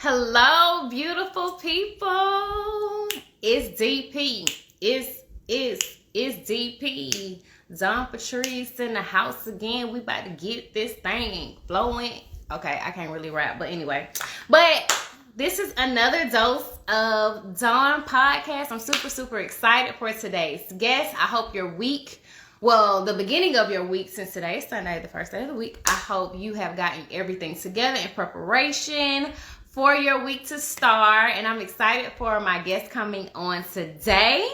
Hello, beautiful people. It's DP. It's DP. Don Patrice in the house again. We about to get this thing flowing. Okay, I can't really rap, but anyway. But this is another dose of Dawn podcast. I'm super excited for today's guest. I hope your week, well, the beginning of your week, since today is Sunday, the first day of the week, I hope you have gotten everything together in preparation for your week to start. And I'm excited for my guest coming on today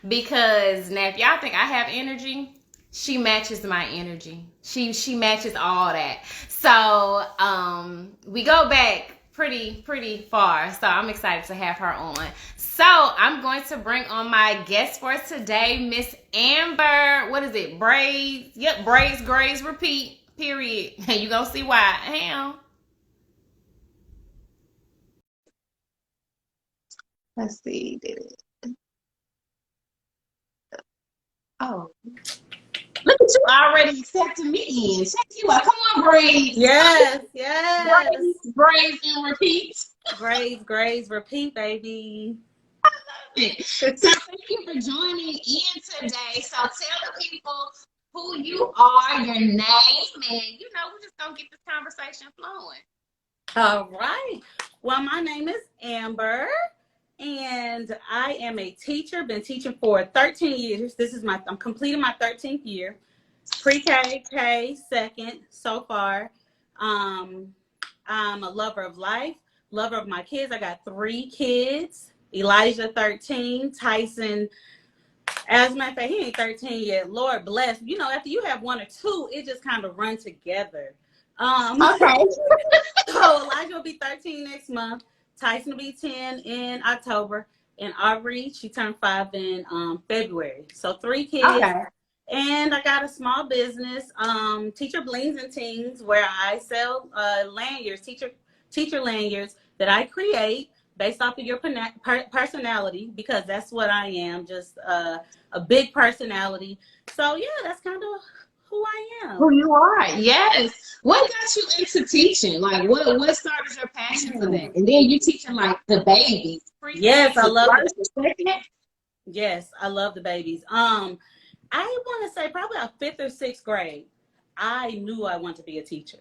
because now if y'all think I have energy, she matches my energy. She matches all that. So we go back pretty far. So I'm excited to have her on. So I'm going to bring on my guest for today, Miss Amber. What is it? Braids. Yep, braids, grays, repeat. Period. And you gonna see why. Ham. Let's see. Did it? Oh, look at you already accepting me in. Check you out. Come on, braids. Yes. Braids and repeat. Graves, repeat, baby. So thank you for joining in today. So tell the people who you are, your name, and we're just gonna get this conversation flowing. All right. Well, my name is Amber, and I am a teacher. Been teaching for 13 years. I'm completing my 13th year. Pre-K, K, second so far. Um, I'm a lover of life, lover of my kids. I got 3 kids. Elijah, 13, Tyson. As a matter of fact, he ain't 13 yet. Lord bless. After you have 1 or 2, it just kind of run together. Okay. So Elijah will be 13 next month. Tyson will be 10 in October. And Aubrey, she turned 5 in February. So 3 kids. Okay. And I got a small business, Teacher Blings and Teens, where I sell lanyards, teacher lanyards that I create based off of your personality, because that's what I am, just a big personality. So yeah, that's kind of who I am. Who you are? Yes. What got you into teaching? Like, what started your passion for that? And then you teaching like the babies. Yes, I love first or second. Yes, I love the babies. I want to say probably a 5th or 6th grade, I knew I wanted to be a teacher.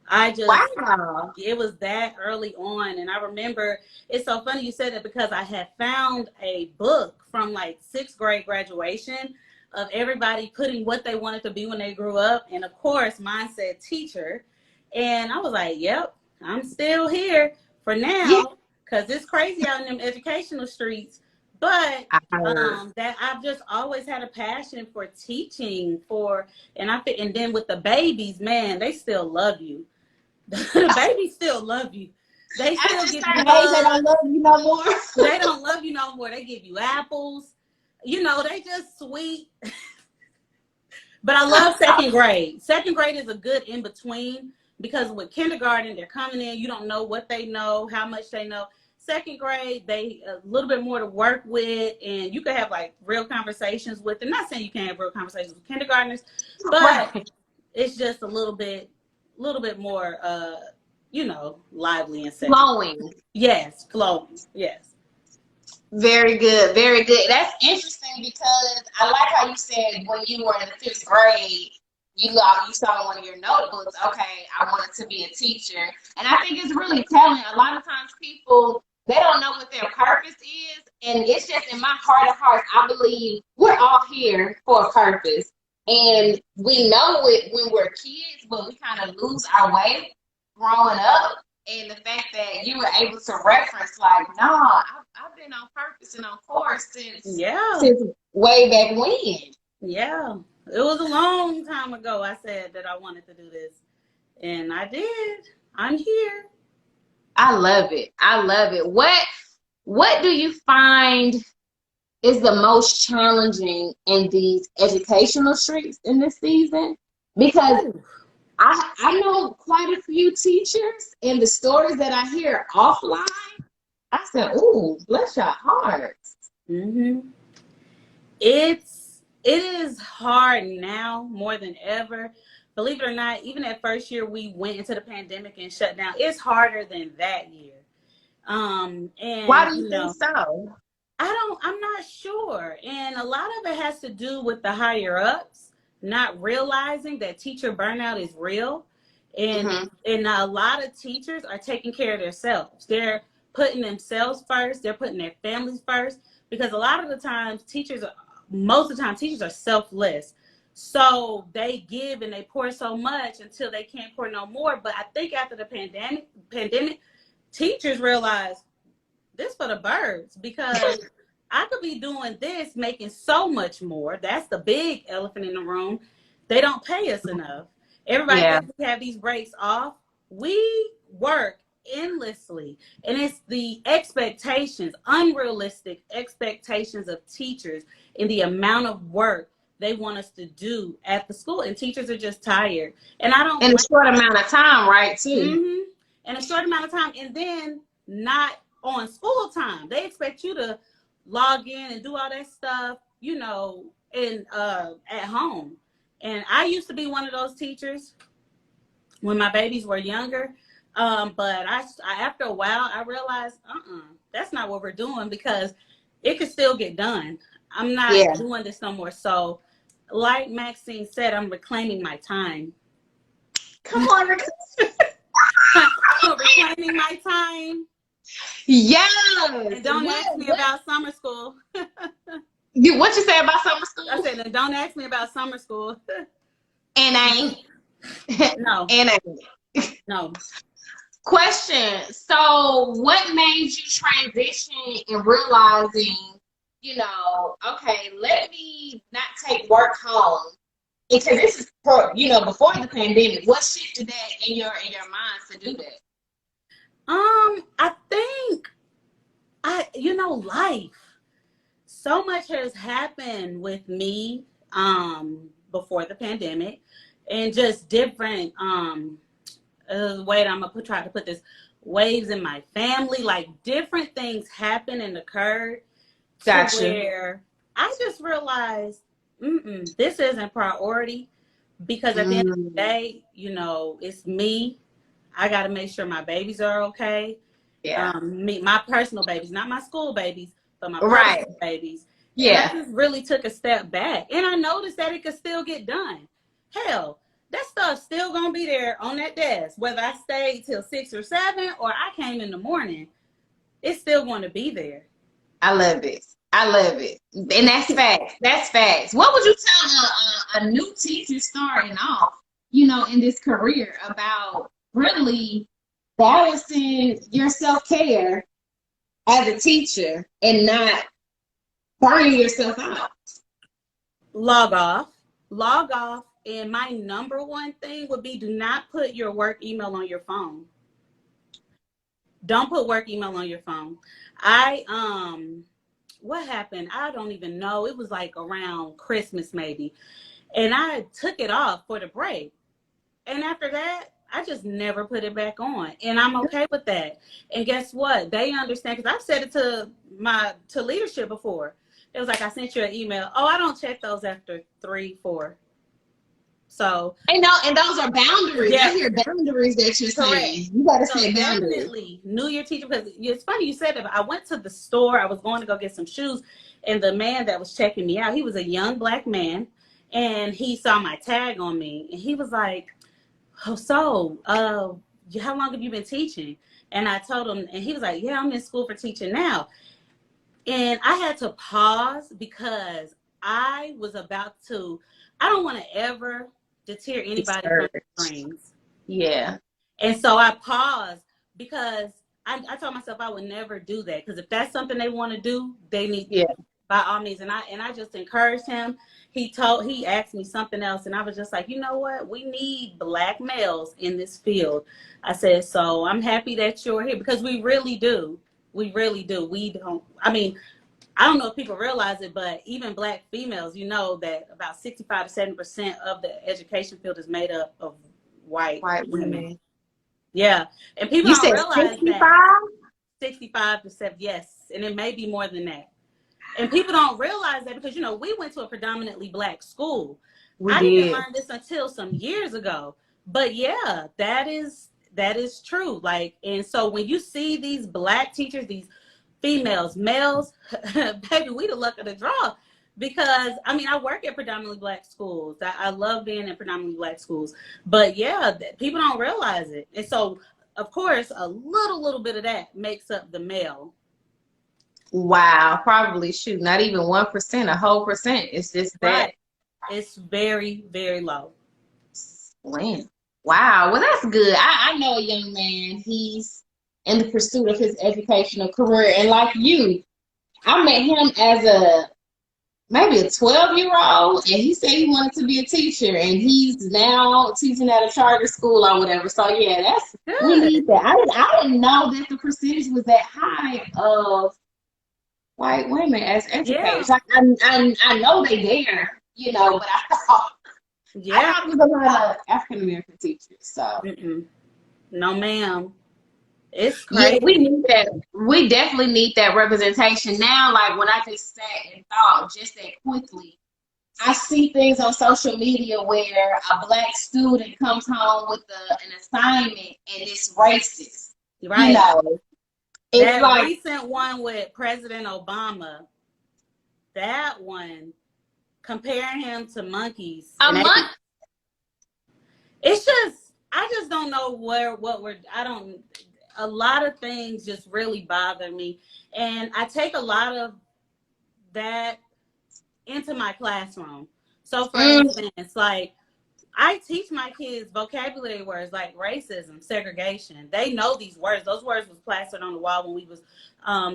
Wow. It was that early on. And I remember, it's so funny you said that, because I had found a book from like 6th grade graduation of everybody putting what they wanted to be when they grew up. And of course, mine said teacher. And I was like, yep, I'm still here for Yeah. now, because it's crazy out in them educational streets. But that I've just always had a passion for teaching, and then with the babies, man, they still love you. The babies still love you. They still give you hugs. They don't love you no more. They don't love you no more. They give you apples. They just sweet. But I love 2nd grade. 2nd grade is a good in between, because with kindergarten, they're coming in. You don't know what they know, how much they know. 2nd grade, they a little bit more to work with, and you can have like real conversations with them. Not saying you can't have real conversations with kindergartners, but it's just a little bit more, lively and sexy. Flowing. Yes, flowing. Yes. Very good, very good. That's interesting because I like how you said when you were in the 5th grade, you saw in one of your notebooks, okay, I wanted to be a teacher. And I think it's really telling. A lot of times people, they don't know what their purpose is. And it's just in my heart of hearts, I believe we're all here for a purpose. And we know it when we're kids, but we kind of lose our way growing up. And the fact that you were able to reference, like, no, I've been on purpose and on course since way back when. Yeah. It was a long time ago I said that I wanted to do this. And I did. I'm here. I love it. I love it. What do you find is the most challenging in these educational streets in this season? Because I know quite a few teachers, and the stories that I hear offline, I said, ooh, bless your hearts. Mm-hmm. It is hard now more than ever. Believe it or not, even that first year we went into the pandemic and shut down, it's harder than that year. Why And do you think so? I'm not sure. And a lot of it has to do with the higher ups not realizing that teacher burnout is real. And Mm-hmm. and a lot of teachers are taking care of themselves. They're putting themselves first, they're putting their families first, because a lot of the times most of the time teachers are selfless. So they give and they pour so much until they can't pour no more. But I think after the pandemic, teachers realize this for the birds, because I could be doing this, making so much more. That's the big elephant in the room. They don't pay us enough. Everybody Yeah. thinks we have these breaks off. We work endlessly. And it's the expectations, unrealistic expectations of teachers and the amount of work they want us to do at the school. And teachers are just tired. And I don't In a blame short amount of time, right, too. them. In a short amount of time. And then not on school time. They expect you to log in and do all that stuff, in at home. And I used to be one of those teachers when my babies were younger. But after a while, I realized, that's not what we're doing, because it could still get done. I'm not Yeah. doing this no more. So, like Maxine said, I'm reclaiming my time. Come on, Rick. Reclaiming my time. Yes. And don't ask me about summer school. What you say about summer I school? said, and don't ask me about summer school. And ain't. No, And ain't. no. Question. So, what made you transition and realizing, okay, let me not take work home? Because this is, before the pandemic. What shifted that in your mind to do that? I think life. So much has happened with me before the pandemic, and just different wait, I'm gonna try to put this, waves in my family, like different things happened and occurred to Gotcha. where I just realized, this isn't priority, because at the end of the Mm, day, it's me. I got to make sure my babies are okay. yeah. My personal babies, not my school babies, but my Right. personal babies. And I Yeah. just really took a step back, and I noticed that it could still get done. Hell, that stuff's still gonna be there on that desk, whether I stayed till 6 or 7 or I came in the morning. It's still going to be there. I love it. I love it. And that's facts. That's facts. What would you tell a new teacher starting off, in this career about really balancing your self-care as a teacher and not burning yourself out? Log off, log off. And my number one thing would be, do not put your work email on your phone. Don't put work email on your phone. What happened? I don't even know. It was like around Christmas maybe. And I took it off for the break. And after that, I just never put it back on. And I'm okay with that. And guess what? They understand, because I've said it to leadership before. It was like, I sent you an email. Oh, I don't check those after 3, 4. So And those are boundaries. I yeah, hear boundaries that you're correct. saying. You gotta So say boundaries. definitely knew your teacher, because it's funny you said that. I went to the store. I was going to go get some shoes, and the man that was checking me out, he was a young black man, and he saw my tag on me, and he was like, "Oh, so how long have you been teaching?" And I told him, and he was like, "Yeah, I'm in school for teaching now." And I had to pause, because I was about to. I don't want to ever deter anybody from Discouraged. their dreams. Yeah. And so I paused, because I told myself I would never do that. Because if that's something they want to do, they need, Yeah. by all means. And I just encouraged him. He asked me something else, and I was just like, you know what? We need black males in this field. I said, so I'm happy that you're here, because we really do. We really do. We don't. I mean, I don't know if people realize it, but even black females, that about 65 to 70% of the education field is made up of white White women. women. Yeah. And people You don't said realize that 65? 65 to 7, yes. And it may be more than that. And people don't realize that, because, we went to a predominantly black school. We I didn't did. learn this until some years ago. But yeah, that is That is true. Like, and so when you see these Black teachers, these females, males, baby, we the luck of the draw. Because I mean, I work at predominantly Black schools. I love being in predominantly Black schools. But yeah, people don't realize it. And so, of course, a little bit of that makes up the male. Wow, probably shoot, not even 1%, a whole percent. It's just that. Right. It's very, very low. Slim. Wow, well that's good. I know a young man. He's in the pursuit of his educational career, and like you, I met him as a maybe a 12-year-old, and he said he wanted to be a teacher, and he's now teaching at a charter school or whatever. So yeah, that's we Good. need that. I didn't know that the percentage was that high of white women as Yeah. educators. I know they there, but I Yeah. thought it was a lot of African American teachers. So Mm-mm. No, ma'am. It's yeah, we crazy. need that. We definitely need that representation now. Like when I just sat and thought just that quickly, I see things on social media where a Black student comes home with an assignment and it's racist. Right. It's That like recent one with President Obama, that one, comparing him to monkeys. a And month. it's just, I just don't know a lot of things just really bother me. And I take a lot of that into my classroom. So for instance, like, I teach my kids vocabulary words like racism, segregation. They know these words. Those words was plastered on the wall when we was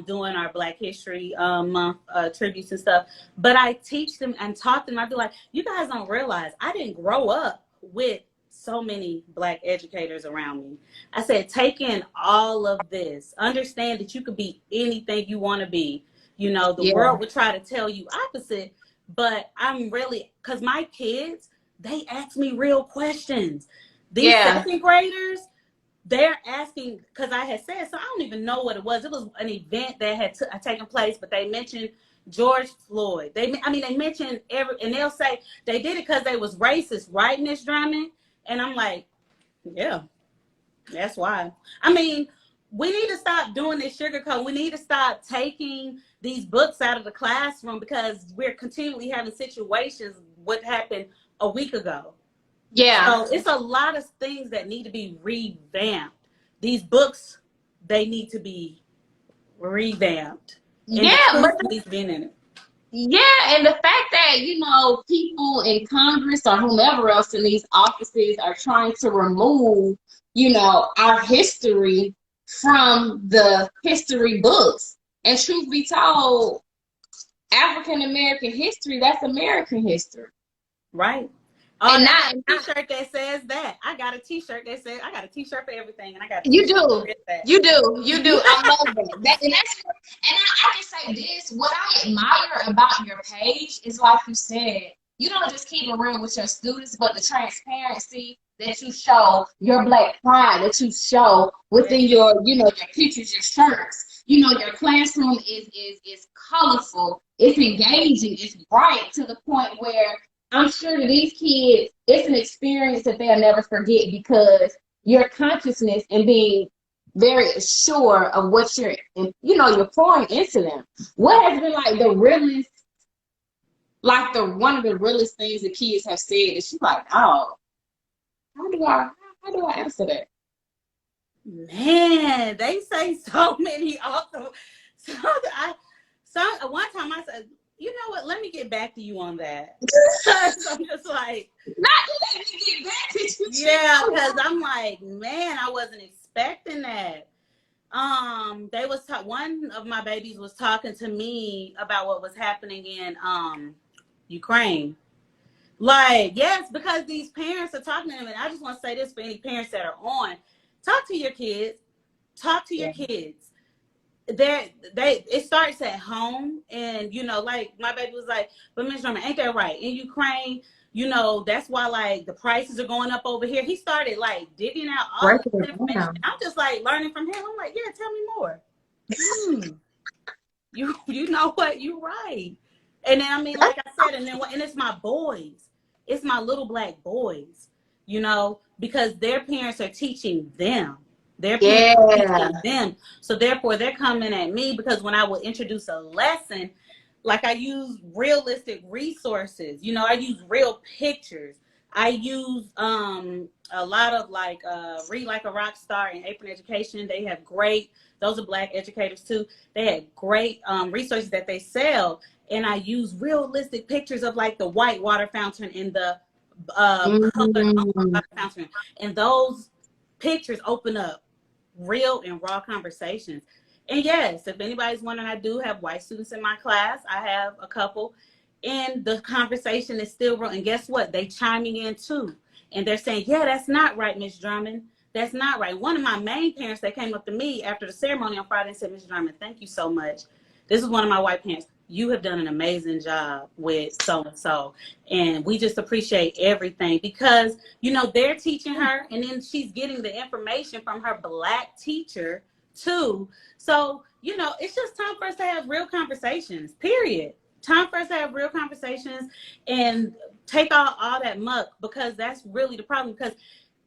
doing our Black History Month tributes and stuff. But I teach them and taught them. I'd be like, you guys don't realize I didn't grow up with so many Black educators around me. I said, take in all of this. Understand that you could be anything you want to be. The world would try to tell you opposite. But I'm really, because my kids, they ask me real questions. These second graders, they're asking, because I had said, so I don't even know what it was. It was an event that had taken place, but they mentioned George Floyd. They mentioned and they'll say they did it because they was racist, right, Miss Drummond? And I'm like, yeah, that's why. I mean, we need to stop doing this sugarcoat. We need to stop taking these books out of the classroom because we're continually having situations. What happened a week ago? Yeah. So it's a lot of things that need to be revamped. These books, they need to be revamped. And the Yeah, but truth needs to be in it. yeah, and the fact that, people in Congress or whomever else in these offices are trying to remove, our history from the history books. And truth be told, African American history, that's American history. Right. Oh, And and I not, got a t-shirt that says that. I got a t-shirt that says, I got a t-shirt for everything, and I got a you t-shirt do. that says that. You do. I love that. And I can say this, what I admire about your page is like you said, you don't just keep it real with your students, but the transparency that you show, your Black pride that you show within your pictures, your shirts. Your classroom is colorful, it's engaging, it's bright to the point where I'm sure that these kids, it's an experience that they'll never forget because your consciousness and being very sure of what you're pouring into them. What has been like the realest, like one of the realest things the kids have said is she's like, oh, how do I answer that? Man, they say so many also. One time I said, you know what? Let me get back to you on that. I'm just like, not let me get back to you. Yeah, because I'm like, man, I wasn't expecting that. One of my babies was talking to me about what was happening in Ukraine. Like, yes, because these parents are talking to them, and I just want to say this for any parents that are on: talk to your kids. Talk to your kids. It starts at home, and like my baby was like, but Miss Drummond, ain't that right? In Ukraine, that's why like the prices are going up over here. He started like digging out all this information. I'm just like learning from him. I'm like, yeah, tell me more. You know what? You're right. And then like I said, and it's my boys. It's my little Black boys. because their parents are teaching them. Their parents are Yeah. teaching them. So therefore they're coming at me because when I will introduce a lesson, like I use realistic resources, you know, I use real pictures. I use a lot of like Read Like a Rock Star and Apron Education. They have great, those are Black educators too. They had great resources that they sell. And I use realistic pictures of like the white water fountain and the colored Mm. water fountain. And those pictures open up real and raw conversations. And yes, if anybody's wondering, I do have white students in my class. I have a couple, and the conversation is still real. And guess what? They chiming in too, and they're saying, "Yeah, that's not right, Miss Drummond. That's not right." One of my main parents that came up to me after the ceremony on Friday and said, "Miss Drummond, thank you so much. This is one of my white parents. You have done an amazing job with so and so, and we just appreciate everything because you know they're teaching her, and then she's getting the information from her Black teacher too." So, you know, it's just time for us to have real conversations, period. Time for us to have real conversations and take all that muck, because that's really the problem. Because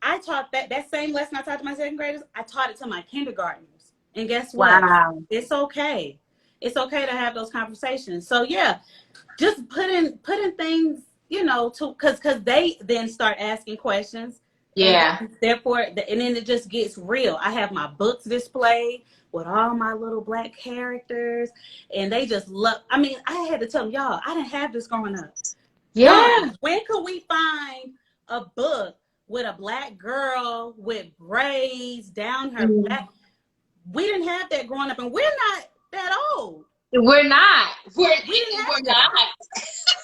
I taught that same lesson I taught to my second graders, I taught it to my kindergartners. And guess what? Wow. It's okay. It's okay to have those conversations. So yeah, just putting things, you know, to because they then start asking questions, and Yeah. therefore and then it just gets real. I have my books displayed with all my little Black characters, and they just love. I mean, I had to tell them, y'all, I didn't have this growing up. Yeah. Y'all, when could we find a book with a Black girl with braids down her Mm. back? We didn't have that growing up, and we're not that old. We're not. We didn't have We're that.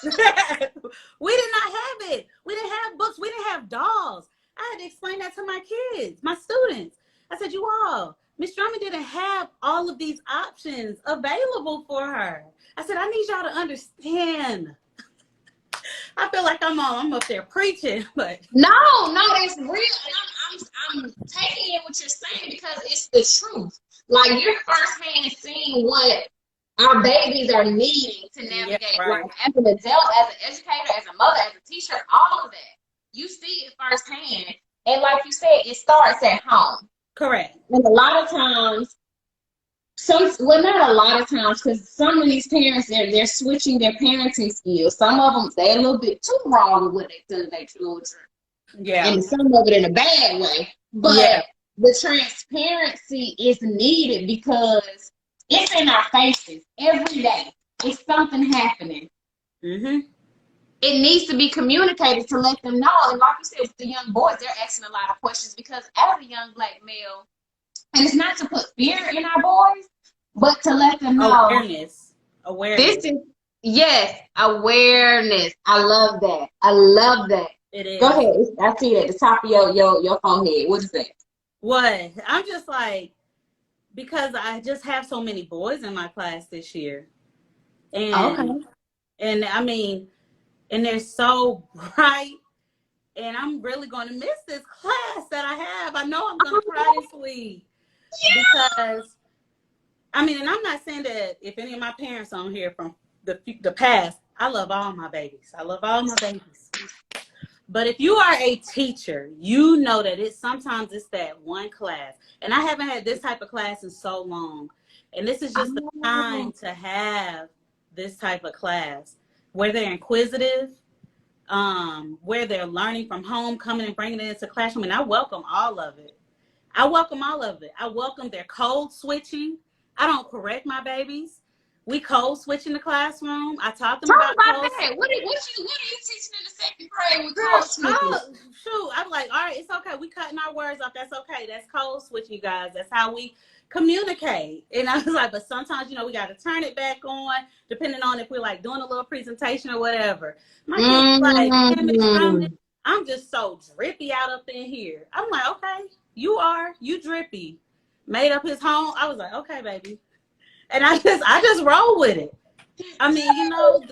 not. We did not have it. We didn't have books. We didn't have dolls. I had to explain that to my kids, my students. I said, you all, Miss Drummond didn't have all of these options available for her. I said, I need y'all to understand. I feel like I'm up there preaching, but No, it's real. And I'm taking in what you're saying because it's the truth. Like you're firsthand seeing what our babies are needing to yeah, navigate right. life as an adult, as an educator, as a mother, as a teacher, all of that. You see it firsthand. And like you said, it starts at home. Correct. And a lot of times, not a lot of times, because some of these parents, they're switching their parenting skills. Some of them, they're a little bit too wrong with what they do to their children. Yeah. And some of it in a bad way. But yeah. the transparency is needed because it's in our faces every day. It's something happening. Mm-hmm. It needs to be communicated to let them know. And like you said, with the young boys, they're asking a lot of questions because as a young Black male, and it's not to put fear in our boys, but to let them know Awareness. this is, yes, awareness. I love that. It is. Go ahead. I see it at the top of your phone head. What is that? What? I'm just like, because I just have so many boys in my class this year. And I mean, and they're so bright, and I'm really going to miss this class that I have. I know I'm going to cry this week. Yeah. Because, I mean, and I'm not saying that if any of my parents on here from the past, I love all my babies. I love all my babies. But if you are a teacher, you know that sometimes it's that one class. And I haven't had this type of class in so long. And this is just the time to have this type of class where they're inquisitive, where they're learning from home, coming and bringing it into classroom. And I welcome all of it. I welcome their code switching. I don't correct my babies. We code switch in the classroom. I taught them about code that. What are you teaching in the second grade with code switching? Shoot, I'm like, all right, it's okay. We cutting our words off. That's okay. That's code switching, you guys. That's how we communicate. And I was like, but sometimes, you know, we got to turn it back on, depending on if we're like doing a little presentation or whatever. My kids like, I'm just so drippy out up in here. I'm like, okay, you drippy. Made up his home. I was like, okay, baby. And I just roll with it. I mean, you know,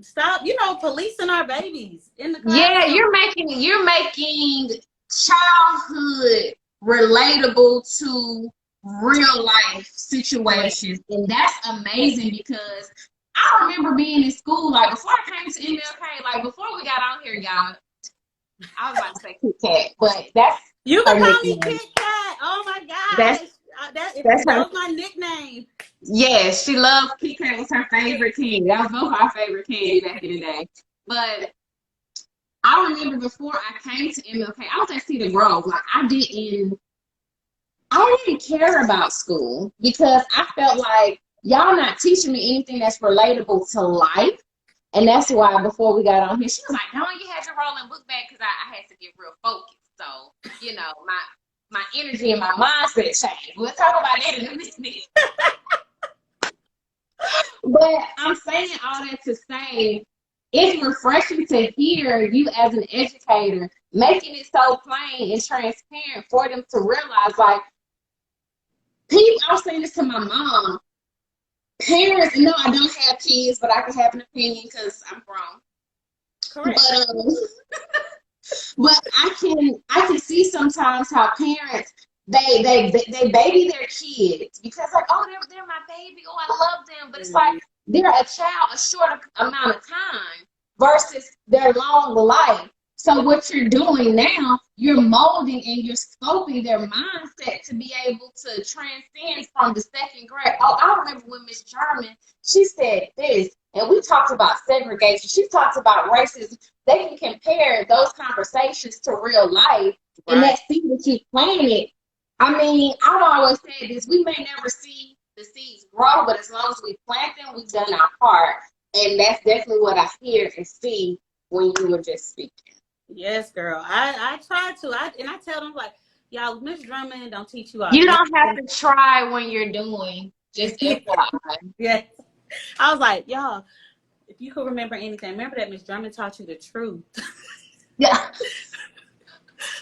stop, you know, policing our babies in the classroom. Yeah, you're making childhood relatable to real life situations. And that's amazing because I remember being in school, like before I came to MLK, like before we got on here, y'all, I was about to say Kit Kat, but that's You her can call me nickname. Kit Kat. Oh my That's gosh. that's That her. was my nickname. Yes, she loved Kit Kat was her favorite candy. That was both our favorite candy back in the day. But I remember before I came to MLK, I was at Cedar Grove. Like I didn't care about school because I felt like y'all not teaching me anything that's relatable to life. And that's why before we got on here, she was like, "No, you had your rolling book bag," because I had to get real focused. So, my energy and my mindset changed. We'll talk about that in a minute. But I'm saying all that to say it's refreshing to hear you as an educator making it so plain and transparent for them to realize, like, people, I was saying this to my mom. Parents, no, I don't have kids, but I can have an opinion because I'm grown. Correct. But I can see sometimes how parents they baby their kids because like, oh, they're my baby, oh, I love them, but it's like they're a child a short amount of time versus their long life. So what you're doing now, you're molding and you're scoping their mindset to be able to transcend from the second grade. Oh, I remember when Miss German, she said this, and we talked about segregation. She talked about racism. They can compare those conversations to real life, and Right. that seed that you planted. I mean, I've always said this: we may never see the seeds grow, but as long as we plant them, we've done our part, and that's definitely what I hear and see when you were just speaking. Yes, girl. I try to. I tell them like, y'all, Miss Drummond don't teach you all You don't have nothing. to try when you're doing. Just FYI. Yes. I was like, y'all, if you could remember anything, remember that Miss Drummond taught you the truth. Yeah.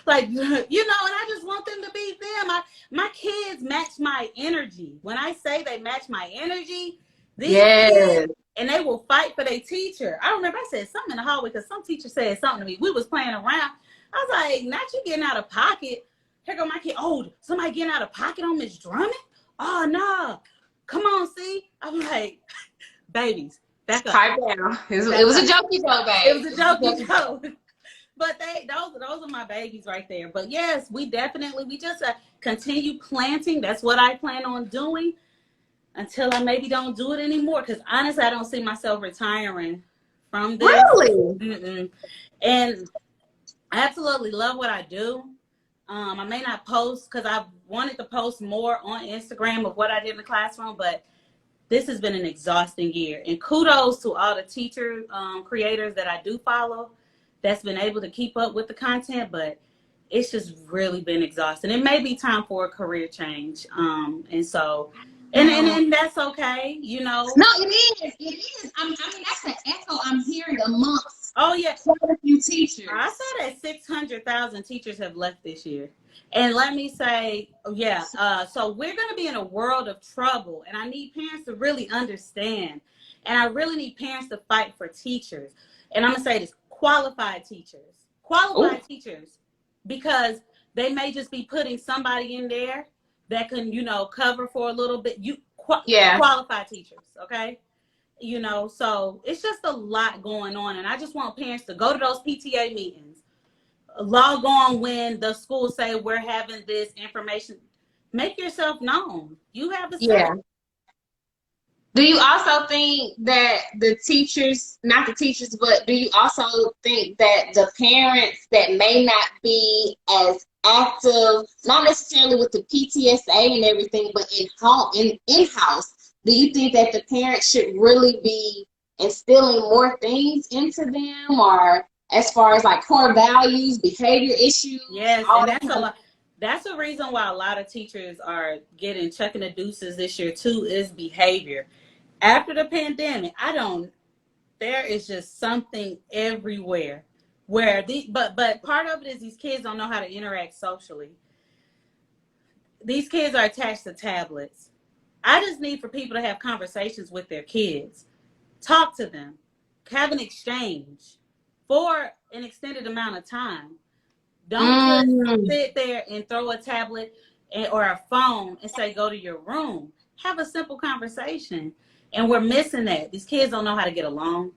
Like, and I just want them to be them. My kids match my energy. When I say they match my energy, these kids, Yes. and they will fight for their teacher. I remember I said something in the hallway because some teacher said something to me. We was playing around. I was like, not you getting out of pocket. Here go my kid. Oh, somebody getting out of pocket on Miss Drummond? Oh, no. Come on, see? I'm like, babies, back up. Pipe down. It Back was a up. jokey joke, It babe. was a It was a jokey jokey joke. joke. But those are my babies right there. But yes, we just continue planting. That's what I plan on doing until I maybe don't do it anymore. Because honestly, I don't see myself retiring from this. Really? Mm-mm. And I absolutely love what I do. I may not post because I wanted to post more on Instagram of what I did in the classroom, but this has been an exhausting year. And kudos to all the teacher creators that I do follow that's been able to keep up with the content, but it's just really been exhausting. It may be time for a career change. And so, and that's okay, No, it is. It is. I mean, that's an echo I'm hearing amongst Oh, yeah. quite a few I teachers. saw that 600,000 teachers have left this year. And let me say, yeah, so we're going to be in a world of trouble. And I need parents to really understand. And I really need parents to fight for teachers. And I'm going to say this, qualified teachers. Oh, Qualified teachers. Because they may just be putting somebody in there that can, cover for a little bit. yeah, Qualified teachers, okay? So it's just a lot going on. And I just want parents to go to those PTA meetings, log on when the schools say we're having this information. Make yourself known. You have a say. yeah. Do you also think that the teachers, not the teachers, but do you also think that the parents that may not be as active, not necessarily with the PTSA and everything, but in home, in-house, do you think that the parents should really be instilling more things into them, or as far as like core values, behavior issues, Yes, all and that that's a kind of lot. That's the reason why a lot of teachers are getting chucking the deuces this year too, is behavior. After the pandemic, there is just something everywhere where but part of it is these kids don't know how to interact socially. These kids are attached to tablets. I just need for people to have conversations with their kids, talk to them, have an exchange for an extended amount of time. Don't just Mm, sit there and throw a tablet or a phone and say, go to your room. Have a simple conversation. And we're missing that. These kids don't know how to get along.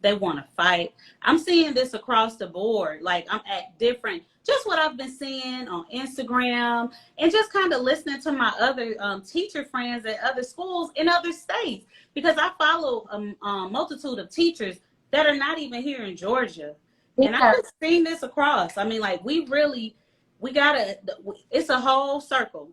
They want to fight. I'm seeing this across the board. Like I'm at different, just what I've been seeing on Instagram and just kind of listening to my other teacher friends at other schools in other states because I follow a multitude of teachers that are not even here in Georgia. And I've Yeah. just seen this across. I mean, like we gotta, it's a whole circle.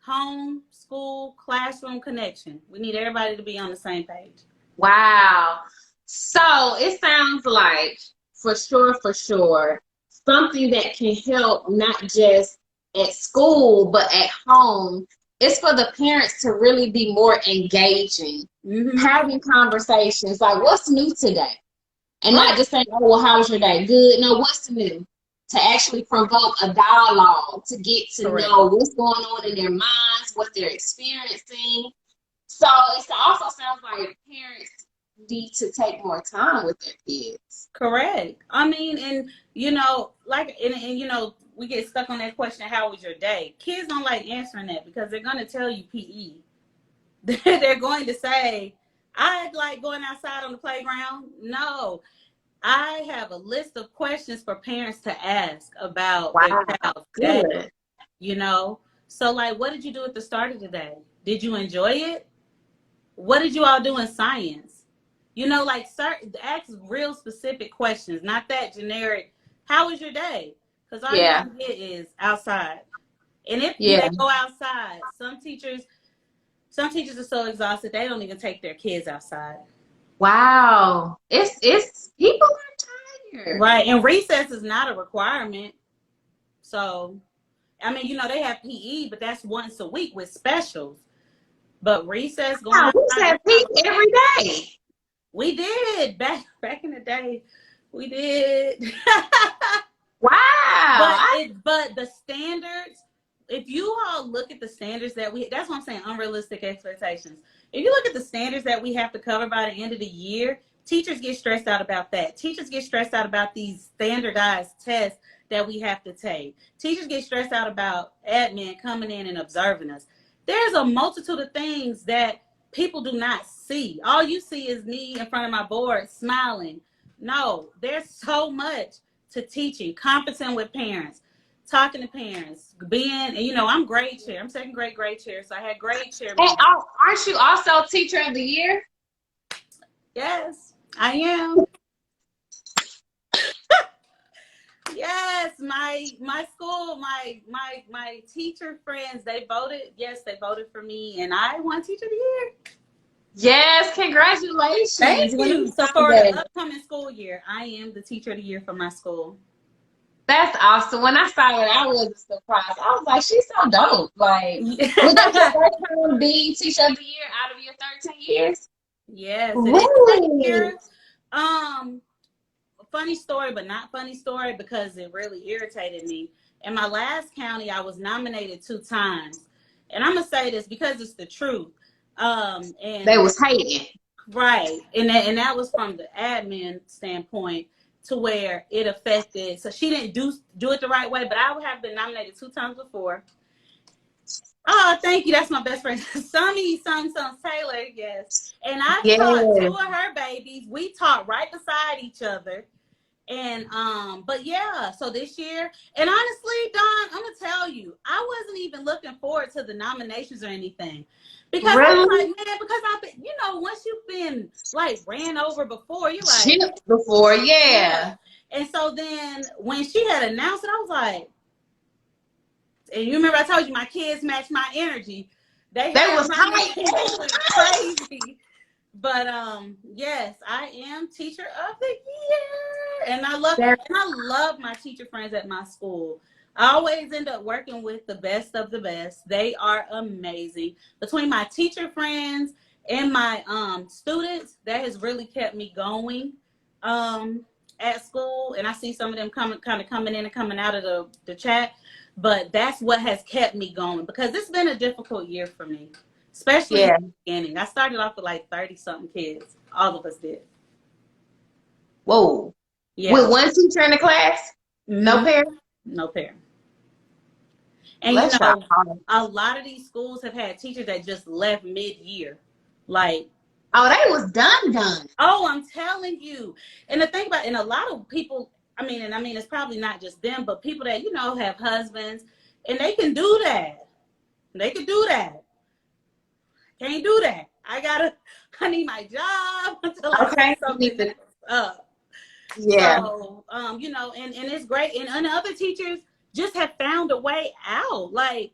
Home, school, classroom connection. We need everybody to be on the same page. Wow. So it sounds like, for sure, something that can help not just at school, but at home, is for the parents to really be more engaging, Mm-hmm. having conversations like, what's new today? And Right. not just saying, oh, well, how was your day? Good. No, what's new? To actually provoke a dialogue, to get to Correct. know what's going on in their minds, what they're experiencing. So it also sounds like parents need to take more time with their kids. Correct. I mean, and like, and we get stuck on that question, how was your day? Kids don't like answering that because they're going to tell you PE. They're going to say, I like going outside on the playground. No, I have a list of questions for parents to ask about their Wow, child's day, good. So like, what did you do at the start of the day? Did you enjoy it? What did you all do in science? Like ask real specific questions, not that generic, how was your day? Because all you're Yeah, going to get is outside. And if yeah. they go outside, some teachers are so exhausted, they don't even take their kids outside. Wow. It's people are tired. Right. And recess is not a requirement. So, I mean, they have PE, but that's once a week with specials. But recess going Wow, we outside, have peace every day. we did back in the day. We did. Wow. But the standards, if you all look at the standards that's what I'm saying, unrealistic expectations. If you look at the standards that we have to cover by the end of the year, teachers get stressed out about that. Teachers get stressed out about these standardized tests that we have to take. Teachers get stressed out about admin coming in and observing us. There's a multitude of things that people do not see. All you see is me in front of my board smiling. No, there's so much to teaching, conferencing with parents, talking to parents, and I'm grade chair. I'm second grade chair, so I had grade chair Hey, meetings. aren't you also teacher of the year? Yes, I am. Yes, my school, my teacher friends, they voted. Yes, they voted for me, and I won teacher of the year. Yes, congratulations. Thank When you. we So saw for the that, upcoming school year, I am the teacher of the year for my school. that's awesome. When I saw it, I was surprised. I was like, she's so dope. Like, was that your first time being teacher of the year out of your 13 years? Yes, it is. Second Really? year. Funny story, but not funny story because it really irritated me. In my last county, I was nominated 2 times, and I'm gonna say this because it's the truth. And They was hating. right, and that was from the admin standpoint to where it affected. So she didn't do it the right way, but I would have been nominated 2 times before. Oh, thank you. That's my best friend, Sunny Taylor. Yes, and I taught 2 Yeah. of her babies. We taught right beside each other. And but yeah, so this year, and honestly, Dawn, I'm gonna tell you, I wasn't even looking forward to the nominations or anything. Because I was Really? like, man, because I've been, once you've been like ran over before, you're like, Chipped before, yeah. yeah. And so then when she had announced it, I was like, and you remember I told you my kids match my energy. They They had was my name, they went crazy. But yes, I am teacher of the year, and I love my teacher friends at my school. I always end up working with the best of the best. They are amazing. Between my teacher friends and my students, that has really kept me going at school. And I see some of them coming in and coming out of the chat. But that's what has kept me going because it's been a difficult year for me, especially in Yeah. the beginning. I started off with like 30-something kids. All of us did. Whoa. Yeah. With one teacher in the class? No parent? No parent. And Bless y'all. a lot of these schools have had teachers that just left mid-year. Like, Oh, they was done. Oh, I'm telling you. And the thing about, and a lot of people, it's probably not just them, but people that, have husbands, and they can do that. They can do that. Can't do that. I need my job until I Okay. set something else up. Yeah. So, and it's great. And other teachers just have found a way out. Like,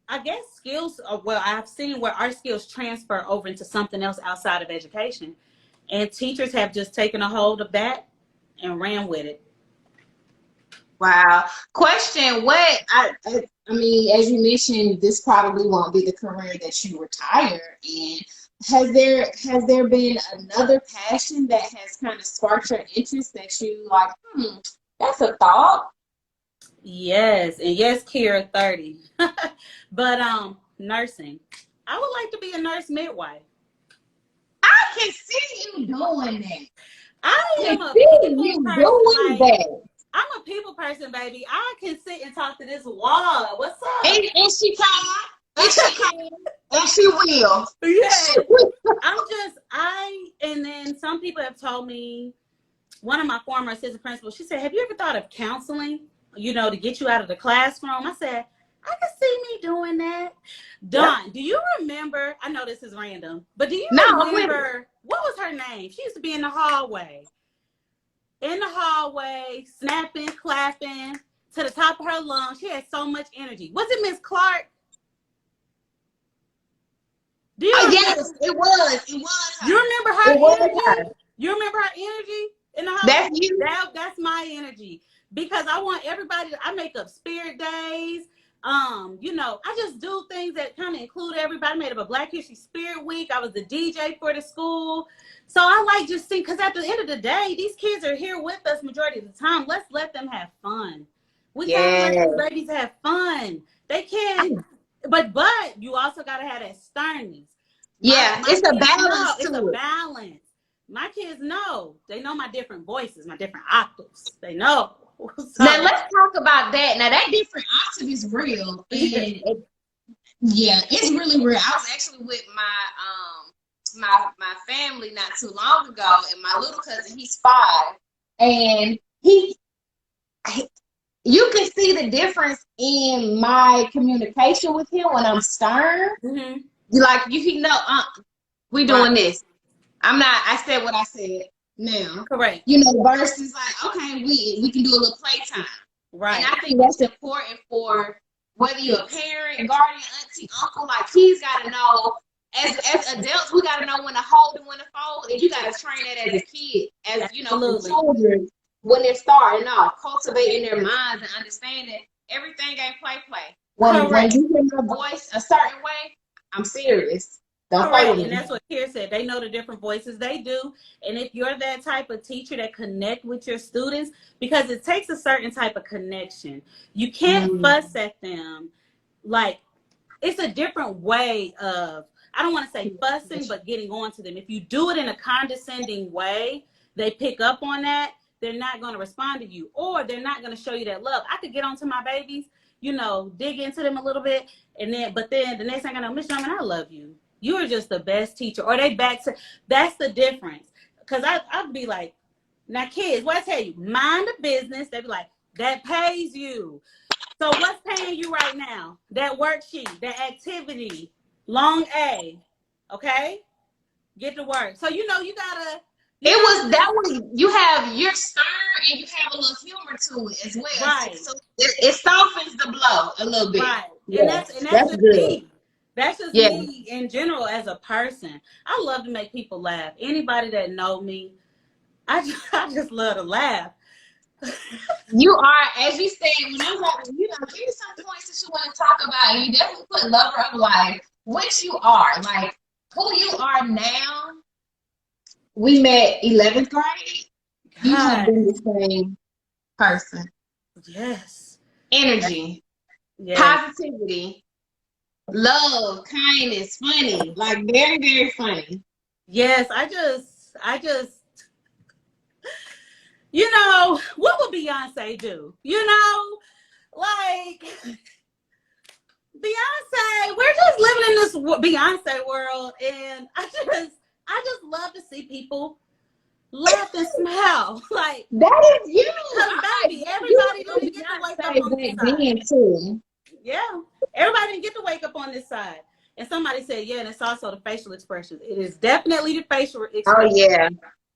I guess skills, well, I've seen where our skills transfer over into something else outside of education. And teachers have just taken a hold of that and ran with it. Wow. Question, I mean, as you mentioned, this probably won't be the career that you retire in. Has there been another passion that has kind of sparked your interest that you like, that's a thought? Yes, and yes, Kira 30. But nursing. I would like to be a nurse midwife. I can see you doing that. I I am can a see people you person. doing Like, that. I'm a people person, baby. I can sit and talk to this wall. What's And, up? and she can. And she can. And she will. Yes. And then some people have told me, one of my former assistant principals, she said, have you ever thought of counseling, to get you out of the classroom? I said, I can see me doing that. Dawn, Do you remember, I know this is random, but do you remember, what was her name? She used to be in the hallway, snapping, clapping to the top of her lungs. She had so much energy. Was it Miss Clark? Do you remember? Yes, it was. It was her. You remember her It was energy? her. You remember her energy in the house? That's you. That's my energy, because I want everybody I make up spirit days. I just do things that kind of include everybody. I made up a Black History Spirit Week. I was the DJ for the school. So I like just seeing, because at the end of the day, these kids are here with us majority of the time. Let's let them have fun. We gotta let the babies have fun. They can't, but you also gotta have that sternness. It's a balance It's a to it. balance. My kids know. They know my different voices, my different octaves. They know. So, Now let's talk about that. Now that different octave is real. And it's really real. I was actually with my family not too long ago, and my little cousin, he's 5, and you can see the difference in my communication with him when I'm stern. mm-hmm. He know, we doing this. I said what I said now. Correct. Versus like, okay, we can do a little playtime. Right. And I think that's important for whether you're a parent, guardian, auntie, uncle. Like, he's got to know, as adults, we got to know when to hold and when to fold. And you got to train that as a kid, for children, when they're starting off, cultivating their minds and understanding everything ain't play. When you hear my voice a certain way, I'm serious. Don't play with me. And that's what Kier said. They know the different voices they do. And if you're that type of teacher that connect with your students, because it takes a certain type of connection. You can't fuss at them. Like, it's a different way of, I don't want to say fussing, but getting on to them. If you do it in a condescending way, they pick up on that. They're not going to respond to you, or they're not going to show you that love. I could get onto my babies, dig into them a little bit, but then the next thing I know, Miss Drummond, I love you. You are just the best teacher. Or they back to, that's the difference. Because I'd be like, now kids, what I tell you, mind the business. They'd be like, that pays you. So what's paying you right now? That worksheet, that activity, long A, okay? Get to work. So, you gotta. You're stern and you have a little humor to it as well. Right. So it softens the blow a little bit. Right. And that's just good. me. That's just me in general as a person. I love to make people laugh. Anybody that know me, I just love to laugh. You are, as you said, when I was like, give me some points that you want to talk about. And you definitely put lover of life, which you are. Like, who you are now. We met 11th grade. God. You have been the same person. Yes. Energy. Yes. Positivity. Love, kindness, funny. Like, very, very funny. Yes, I just what would Beyonce do? Like, Beyonce, we're just living in this this Beyonce world, and I just love to see people laugh and smile. Like, That is you. because I'm like, baby, yeah, everybody you didn't get to wake up Beyonce on this back side. then too. Yeah, everybody didn't get to wake up on this side. And somebody said, yeah, and it's also the facial expressions. It is definitely the facial Oh expression. yeah.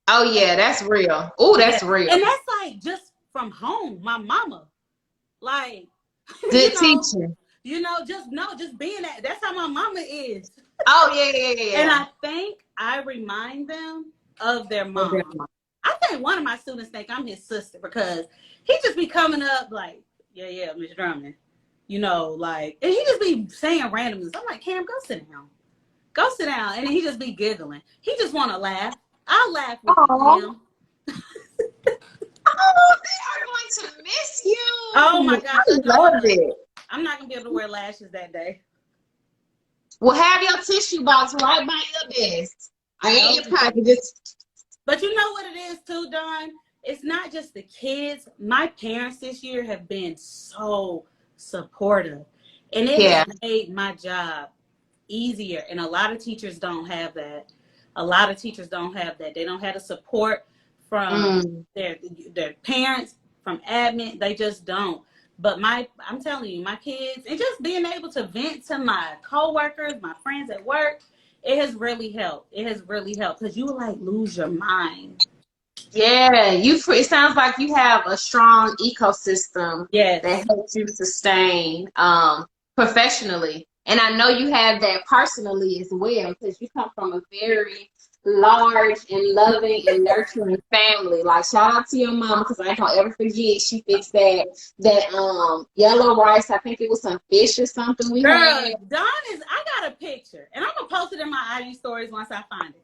Oh yeah, that's real. Oh, Yeah, that's real. and that's like just from home. My mama, like, Good you know, teacher. just being that. That's how my mama is. Oh yeah, yeah, yeah, And yeah. I think I remind them of their Oh, mom. I think one of my students think I'm his sister because he just be coming up like, yeah, Miss Drummond. Like, and he just be saying randomness. I'm like, Cam, go sit down. Go sit down. And then he just be giggling. He just want to laugh. I'll laugh with you, Oh, Cam. oh, they are going to miss you. Oh my gosh, I love Adana. it. I'm not going to be able to wear lashes that day. Well, have your tissue box right by your desk. I in your pocket. Just But you know what it is too, Dawn? It's not just the kids. My parents this year have been so supportive. And it has yeah. made my job easier. And a lot of teachers don't have that. A lot of teachers don't have that. They don't have the support from Mm. their parents, from admin. They just don't. But I'm telling you, my kids, and just being able to vent to my coworkers, my friends at work, it has really helped. It has really helped because you will like lose your mind. Yeah, it sounds like you have a strong ecosystem that Yes. helps you sustain professionally. And I know you have that personally as well because you come from a very large and loving and nurturing family. Like shout out to your mom because I ain't gonna ever forget she fixed that yellow rice. I think it was some fish or something we Girl, had. I got a picture and I'm going to post it in my IG stories once I find it.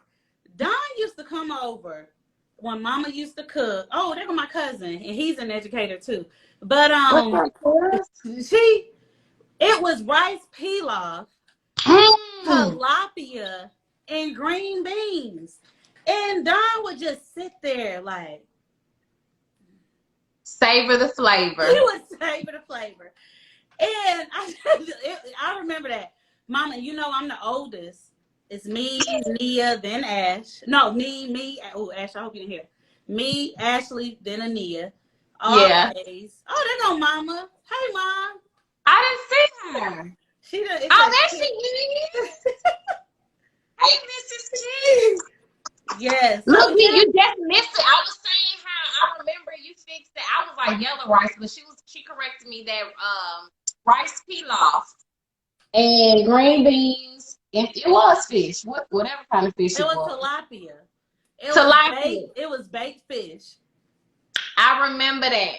Don used to come over when mama used to cook. Oh, there go my cousin, and he's an educator too. But What's up, girl? it was rice pilaf, Mm. tilapia, and green beans. And Don would just sit there like Savor the he flavor. would savor the flavor. And I remember that. Mama, I'm the oldest. It's me, Nia, then Ash. No, me. Oh, Ash, I hope you didn't hear. Me, Ashley, then Ania. Yeah. Always. Oh, there go Mama. Hey, Mom. I didn't see her. She done. It Oh, says, there she is. Hey, Mrs. King. yes. Look, So yeah. you just missed it. I was saying how I remember you fixed it. I was like yellow rice, but she corrected me that rice pilaf and green beans. And it was fish. Whatever kind of fish It it was was. tilapia. Tilapia. It was baked fish. I remember that.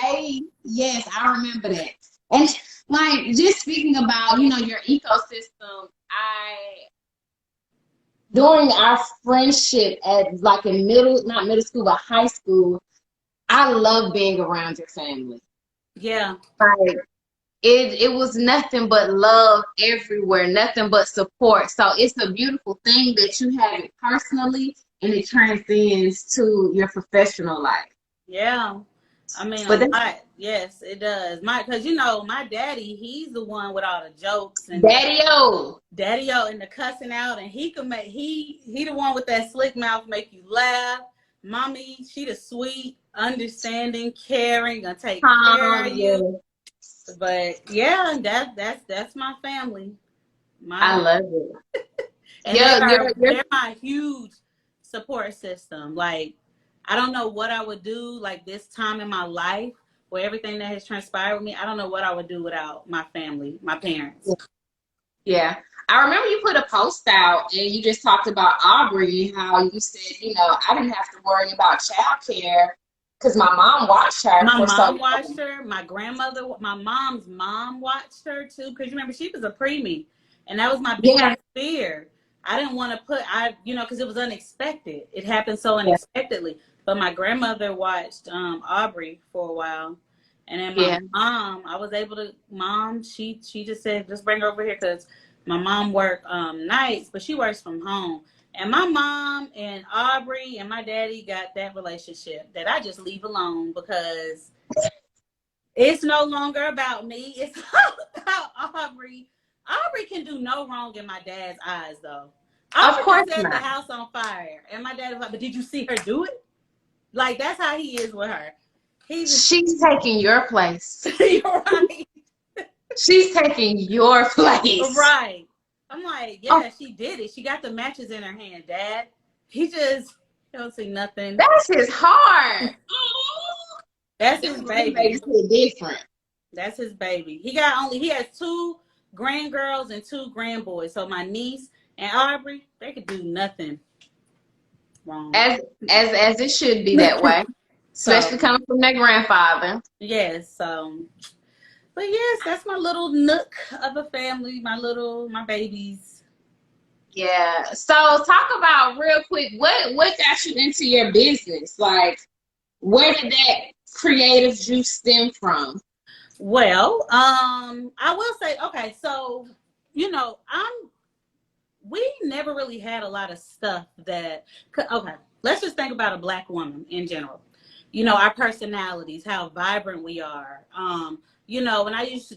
Hey, yes, I remember that. And like just speaking about, your ecosystem, during our friendship at like in not middle school, but high school, I love being around your family. Yeah. Like it was nothing but love everywhere, nothing but support. So it's a beautiful thing that you have it personally and it transcends to your professional life. Yeah. I mean, a But that's lot. Yes, it does. Because my daddy, he's the one with all the jokes and Daddy-O. daddy-o and the cussing out, and he the one with that slick mouth make you laugh. Mommy, she the sweet, understanding, caring, gonna take care of you. Yeah. But yeah, that's my family. I My love it. and Yeah, they're my huge support system. Like, I don't know what I would do like this time in my life where everything that has transpired with me. I don't know what I would do without my family, my parents. yeah. I remember you put a post out and you just talked about Aubrey and how you said, I didn't have to worry about childcare because my mom watched her My for so mom long. watched her. My mom's mom watched her too. Because you remember, she was a preemie, and that was my Yeah, biggest fear. I didn't want to because it was unexpected. It happened so yeah, unexpectedly. But my grandmother watched Aubrey for a while, and then my yeah, mom, I was able to. Mom, she just said, just bring her over here because my mom worked nights, but she works from home. And my mom and Aubrey and my daddy got that relationship that I just leave alone because it's no longer about me. It's all about Aubrey Aubrey can do no wrong in my dad's eyes, though. Of Aubrey can course set the not. house on fire, and my dad was like, "But did you see her do it?" Like that's how he is with her. He's She's taking your place. you're right, She's taking your place. right. I'm like, Oh, yeah, she did it. She got the matches in her hand, Dad. He don't see nothing. that's his heart. Oh, That's his that's what he baby. makes it different. That's his baby. He has two grand girls and two grand boys. So my niece and Aubrey, they could do nothing wrong. As it should be that way, So especially coming from their grandfather. yes, but yes, that's my little nook of a family, my babies. Yeah. So talk about real quick what got you into your business? Like, where did that creative juice stem from? Well, I will say, okay, so you know, we never really had a lot of stuff that okay, let's just think about a black woman in general. You know, our personalities, how vibrant we are. When I used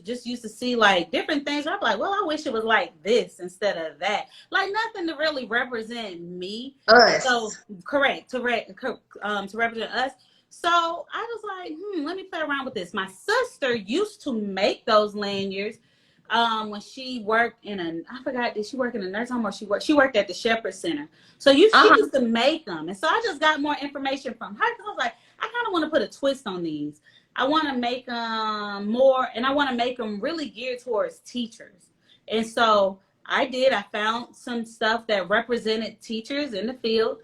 to see like different things, I'm like, well, I wish it was like this instead of that. Like nothing to really represent me. So Us. correct to represent us. So I was like, let me play around with this. My sister used to make those lanyards when she worked I forgot, did she work in a nurse home or she worked at the Shepherd Center. So she Uh-huh. used to make them. And so I just got more information from her because I was like, I kind of want to put a twist on these. I want to make them more, and I want to make them really geared towards teachers. And so I found some stuff that represented teachers in the field,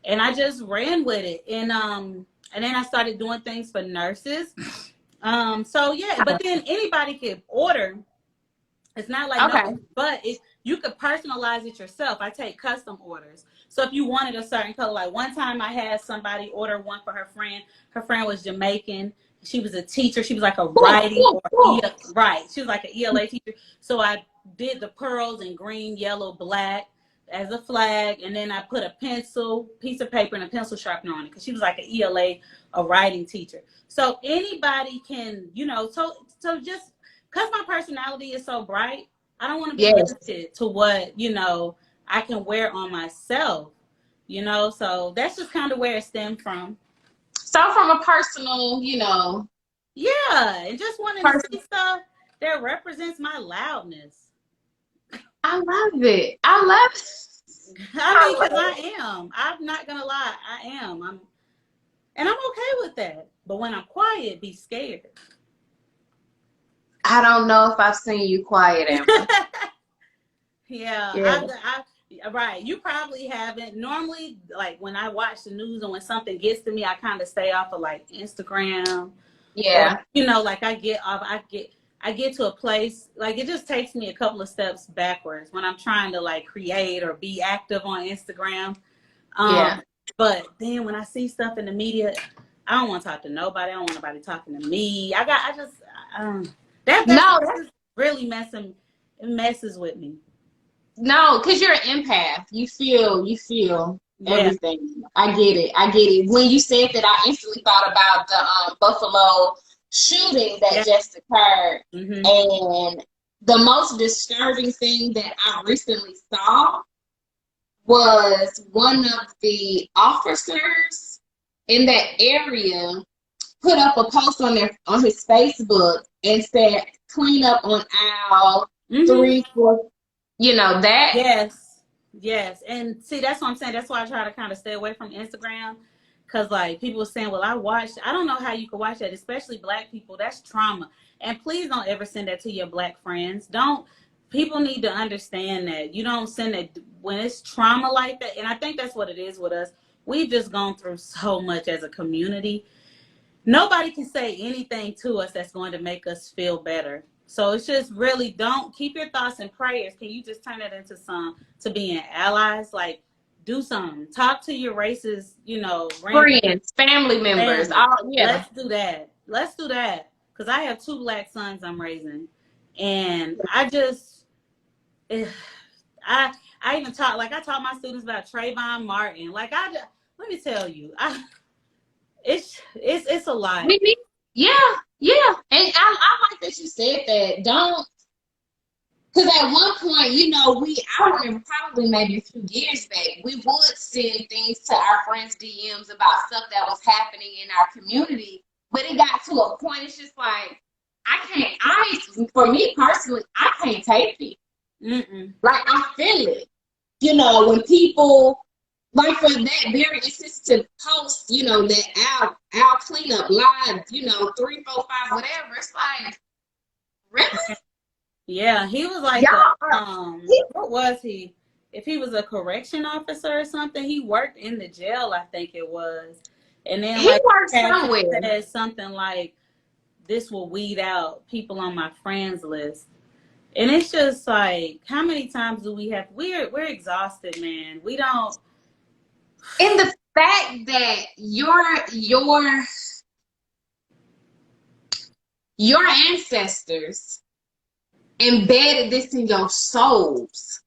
and I just ran with it. And then I started doing things for nurses. So yeah, but then anybody could order. It's not like no, Okay. but you could personalize it yourself. I take custom orders. So if you wanted a certain color, like one time I had somebody order one for her friend. Her friend was Jamaican. She was a teacher. She was like a Cool, writing cool, or cool. right. She was like an ELA teacher. So I did the pearls in green, yellow, black as a flag, and then I put a piece of paper, and a pencil sharpener on it because she was like an ELA, a writing teacher. So anybody can, so just because my personality is so bright, I don't want to be Yes. limited to what, I can wear on myself, so that's just kind of where it stemmed from. So from a personal, Yeah, and just wanting to person. see stuff that represents my loudness. I love it. I love it. I I mean, because love it. I'm not going to lie, I am. And I'm okay with that. But when I'm quiet, be scared. I don't know if I've seen you quiet, Amber. Yeah, Yeah. right. You probably haven't. Normally, like when I watch the news and when something gets to me, I kind of stay off of like Instagram or Yeah. like I get to a place like it just takes me a couple of steps backwards when I'm trying to like create or be active on Instagram. Yeah. Um, but then when I see stuff in the media, I don't want to talk to nobody. I don't want nobody talking to me. I just No, that's just really it messes with me. no, because you're an empath. You feel Yeah. everything. I get it. I get it. When you said that, I instantly thought about the Buffalo shooting that Yeah. just occurred. Mm-hmm. And the most disturbing thing that I recently saw was one of the officers in that area put up a post on his Facebook and said, "Clean up on aisle Mm-hmm. 3, 4." That. Yes. Yes. And see, that's what I'm saying. That's why I try to kind of stay away from Instagram. Cause like people were saying, well, I don't know how you could watch that, especially black people. That's trauma. And please don't ever send that to your black friends. Don't People need to understand that you don't send it when it's trauma like that. And I think that's what it is with us. We've just gone through so much as a community. Nobody can say anything to us that's going to make us feel better. So it's just really don't keep your thoughts and prayers. Can you just turn it into to being allies? Like do something. Talk to your racist, grandparents, Friends, family members, family. all, yeah. Let's do that. Let's do that. Because I have two black sons I'm raising. And I just eh, I even I taught my students about Trayvon Martin. Let me tell you, it's a lot. We need, yeah, yeah. And I like that you said that. Don't, Because at one point, I remember probably maybe a few years back, we would send things to our friends' DMs about stuff that was happening in our community. But it got to a point, it's just like, for me personally, I can't take it. Mm-mm. Like, I feel it. When people, like for that very instance to post, that our cleanup live, 3, 4, 5, whatever, it's like, really? Yeah, he was like Y'all are, what was he? If he was a correction officer or something, he worked in the jail, I think it was. And then he like works had somewhere. said something like, "This will weed out people on my friends list." And it's just like, how many times do we have? We're exhausted, man. We don't. And the fact that your ancestors embedded this in your souls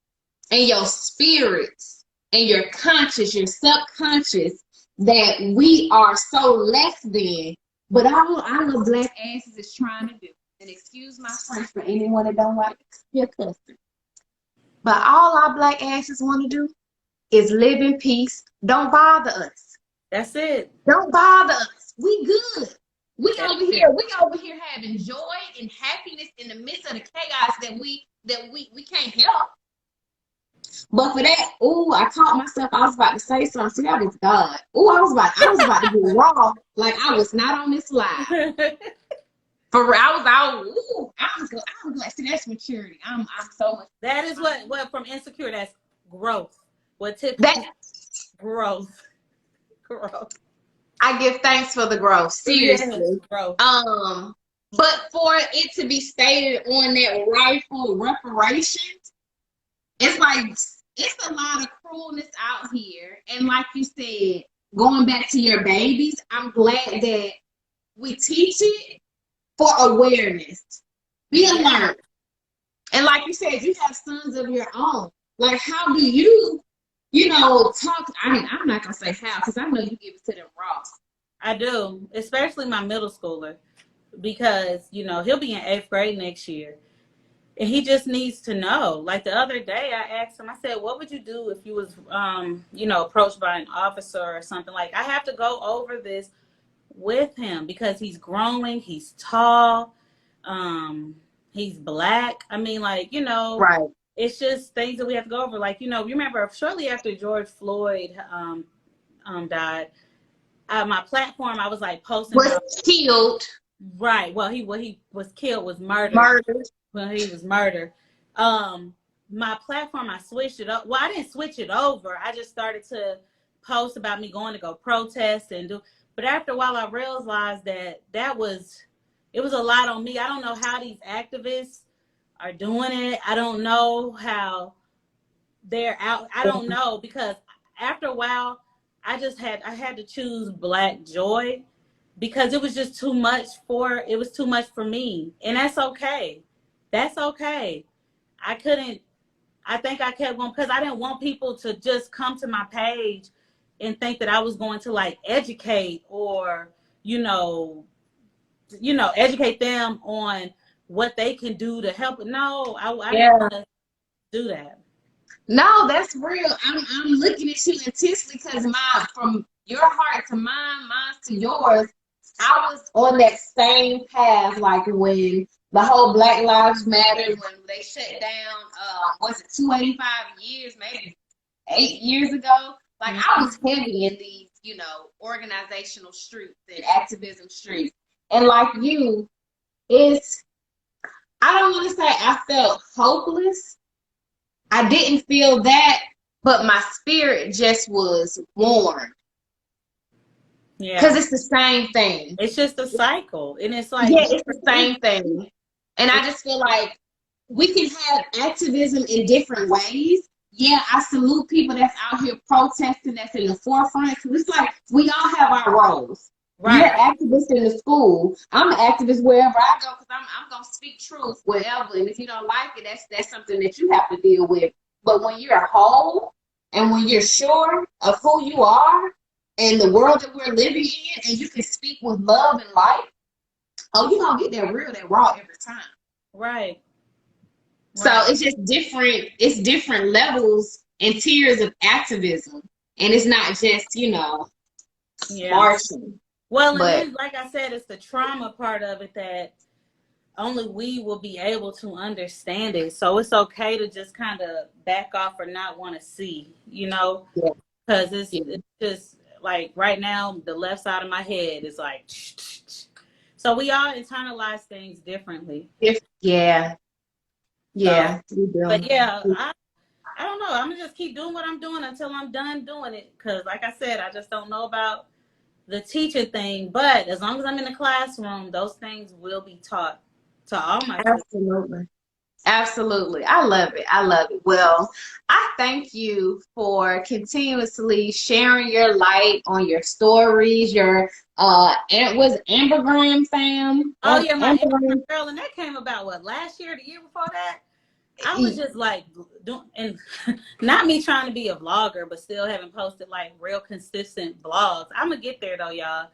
and your spirits and your conscious, your subconscious, that we are so less than. But all our black asses is trying to do, and excuse my French for anyone that don't like your cussing, but all our black asses want to do is live in peace. Don't bother us. That's it. Don't bother us. We good. We That's over it. here. We over here having joy and happiness in the midst of the chaos that we can't help. But for that, I caught myself. I was about to say something. See, that was God. I was about to get raw. Like I was not on this live. For real, I was like, see, that's maturity. I'm so much. That is what from insecure. That's growth. What typically That growth. Growth. I give thanks for the growth. Seriously. Yes, growth. But for it to be stated on that rightful reparations, it's like it's a lot of cruelness out here. And like you said, going back to your babies, I'm glad that we teach it for awareness. Be alert. And like you said, you have sons of your own. Like, how do you, talk? I mean, I'm not gonna say how, because I know you give it to them raw. I do, especially my middle schooler, because he'll be in 8th grade next year, and he just needs to know. Like the other day, I asked him. I said, "What would you do if you was, approached by an officer or something?" Like I have to go over this with him because he's growing. He's tall. He's black. I mean, like Right. it's just things that we have to go over. Like you remember shortly after George Floyd died. My platform, I was like posting Was killed. right. Well, he was killed, was murdered. Murdered. When he was murdered. My platform, I switched it up. Well, I didn't switch it over. I just started to post about me going to go protest and do. But after a while, I realized that it was a lot on me. I don't know how these activists are doing it. I don't know how they're out. I don't know, because after a while, I had to choose Black joy, because it was just too much for me, and that's okay. That's okay. I think I kept going because I didn't want people to just come to my page and think that I was going to like educate or educate them on what they can do to help. No, I didn't want to do that. No, that's real. I'm looking at you intensely because from your heart to mine to yours, I was on that same path. Like when the whole Black Lives Matter, when they shut down, was it 285 years, maybe 8 years ago? Like I was heavy in these, organizational streets and activism streets, and like you, I don't want to say I felt hopeless. I didn't feel that, but my spirit just was warm. Yeah. Because it's the same thing. It's just a cycle. And it's like, yeah, it's the same thing. And I just feel like we can have activism in different ways. Yeah, I salute people that's out here protesting, that's in the forefront. Because it's like we all have our roles. Right. You're an activist in the school. I'm an activist wherever I go because I'm gonna speak truth wherever. And if you don't like it, that's something that you have to deal with. But when you're whole and when you're sure of who you are and the world that we're living in, and you can speak with love and light, you're gonna get that real, that raw every time. Right. So Right. it's just different. It's different levels and tiers of activism, and it's not just Yeah. marching. Well, and But then, like I said, it's the trauma part of it that only we will be able to understand it. So it's okay to just kind of back off or not want to see, yeah, because yeah, it's just like right now, the left side of my head is like, so we all internalize things differently. yeah, So, yeah, we but do. yeah, I don't know. I'm gonna just keep doing what I'm doing until I'm done doing it. Cause like I said, I just don't know about the teacher thing. But as long as I'm in the classroom, those things will be taught to all my students. Absolutely. Absolutely. I love it. I love it. Well, I thank you for continuously sharing your light on your stories, your was Ambergram fam. Oh yeah, my Amazon Ambergram. girl, and that came about what, last year, the year before that. I was just like doing, and not me trying to be a vlogger, but still haven't posted like real consistent vlogs. I'm gonna get there though, y'all,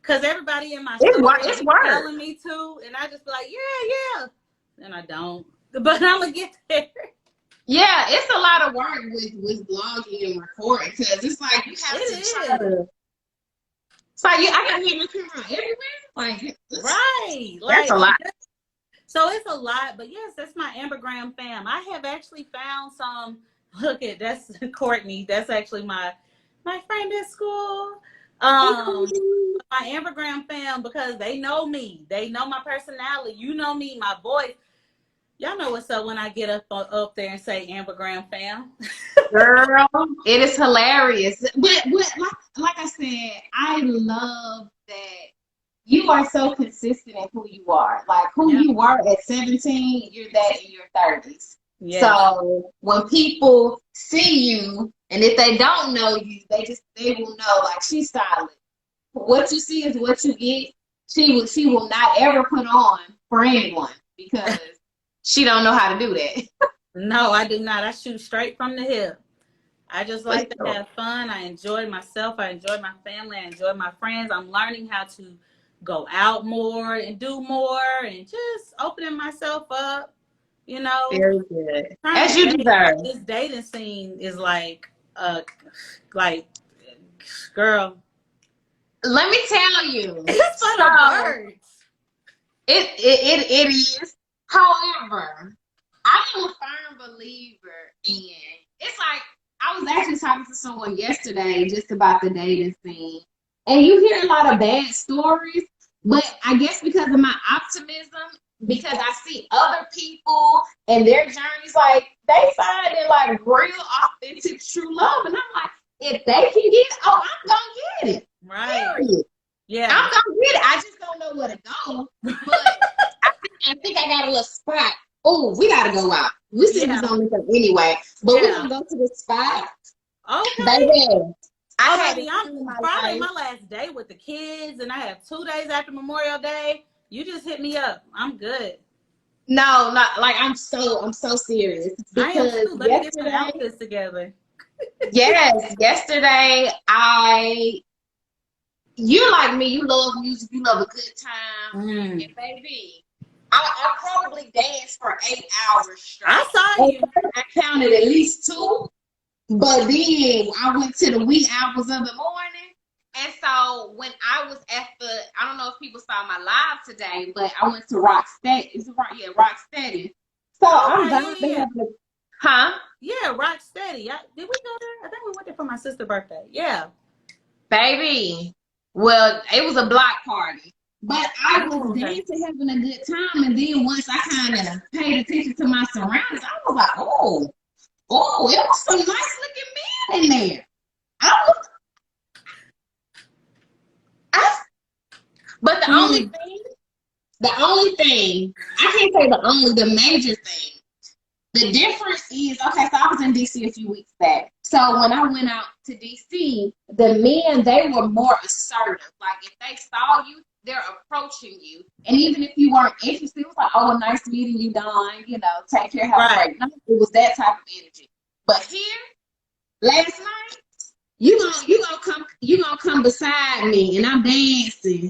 because everybody in my stories It's be work. telling me to, and I just be like, yeah, yeah, and I don't. But I'm gonna get there. Yeah, it's a lot of work with blogging and recording because it's like you have to try It is. to. It's like I gotta get my camera everywhere. Like Right. that's Like, a lot. so it's a lot, but yes, that's my Ambergram fam. I have actually found some. Look at that's Courtney. That's actually my friend at school. Hey, Um, Courtney. my Ambergram fam, because they know me. They know my personality. You know me, my voice. Y'all know what's up when I get up there and say Ambergram fam. Girl, it is hilarious. But like I said, I love that you are so consistent in who you are. Like who Yeah. you were at 17, you're that in your 30s. Yes. So when people see you, and if they don't know you, they will know like she's solid. What you see is what you get. She will not ever put on for anyone because she don't know how to do that. No, I do not. I shoot straight from the hip. I just For like to sure. have fun. I enjoy myself. I enjoy my family. I enjoy my friends. I'm learning how to go out more and do more and just opening myself up, you know, Very good. trying As to you date. deserve. This dating scene is like, girl, Let me tell you. it's for the So birds. it is. However, I am a firm believer in it's like I was actually talking to someone yesterday just about the dating scene. And you hear a lot of bad stories, but I guess because of my optimism, because I see other people and their journeys, like they find it like real authentic true love. And I'm like, if they can get it, oh, I'm gonna get it. Right. Period. Yeah. I'm gonna get it. I just don't know where to go. But I think I got a little spot. Oh, we gotta go out. We see Yeah. this on this anyway. But we're Yeah. gonna go to this spot. Okay. Baby, I Oh, had baby, this I'm time in my Friday, life. my last day with the kids, and I have 2 days after Memorial Day. You just hit me up. I'm good. No, not like I'm so serious I am because too. Let me get some yesterday, outfits together. yes, yesterday you like me, you love music, you love a good time. Mm. And baby, I probably danced for 8 hours I straight. saw And you. I counted at least two, but then I went to the wee hours of the morning. And so when I was at I don't know if people saw my live today, but I went to Rocksteady. Is it right? Yeah, Rocksteady. So I'm Okay, vibing, yeah, having a, huh? yeah. Yeah, rock steady. Did we go there? I think we went there for my sister's birthday. Yeah. Baby. Well, it was a block party. But I was Oh, okay. dancing, having a good time. And then once I kind of paid attention to my surroundings, I was like, oh, it was some nice looking men in there. I was, I, but Mm. the only thing, I can't say the major thing. The difference is, okay, so I was in DC a few weeks back. So when I went out to DC, the men, they were more assertive. Like if they saw you, they're approaching you. And even if you weren't interested, it was like, oh, well, nice meeting you, Don. Take care, have a Right. great night. It was that type of energy. But here, last night, you gonna come beside me and I'm dancing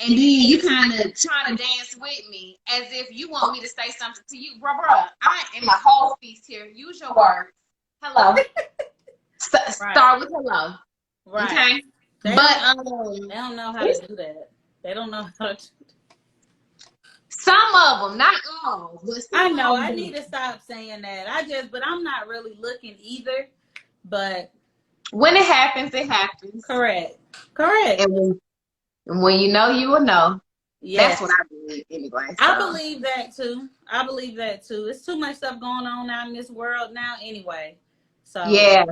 and then you kind of try to dance with me as if you want me to say something to you. Bruh, I am a whole feast here. Use your words. Hello. Start with hello. Right. Okay? They don't know how to do that. They don't know how to. Some of them, not all, but I some know. of I them. need to stop saying that. But I'm not really looking either. But when it happens, it happens. Correct. And when you know, you will know. Yes. That's what I believe anyway. So. I believe that too. It's too much stuff going on out in this world now anyway. So yeah,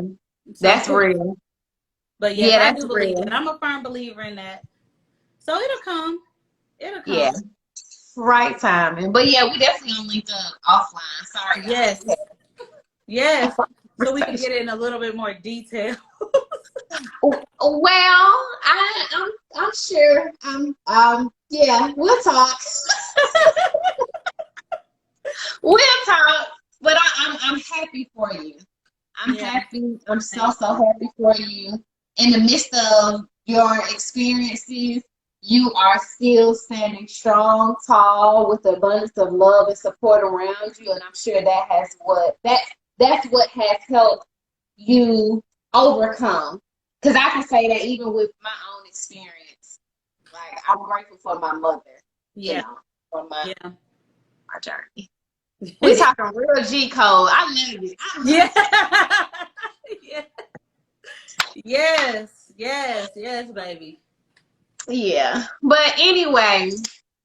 that's real. But yes, yeah, I that's do believe real. that. I'm a firm believer in that. So it'll come. Yeah. Right timing. But yeah, we definitely gonna link up offline. Sorry, guys. Yes. So we can get in a little bit more detail. Well, I'm sure. Yeah, we'll talk. We'll talk. But I'm happy for you. I'm happy. I'm so happy for you. In the midst of your experiences, you are still standing strong, tall, with abundance of love and support around you. And I'm sure that's what has helped you overcome. Because I can say that even with my own experience, like I'm grateful for my mother, you know, for my journey. We talking real G code. I love it. Yes, baby. Yeah. But anyway,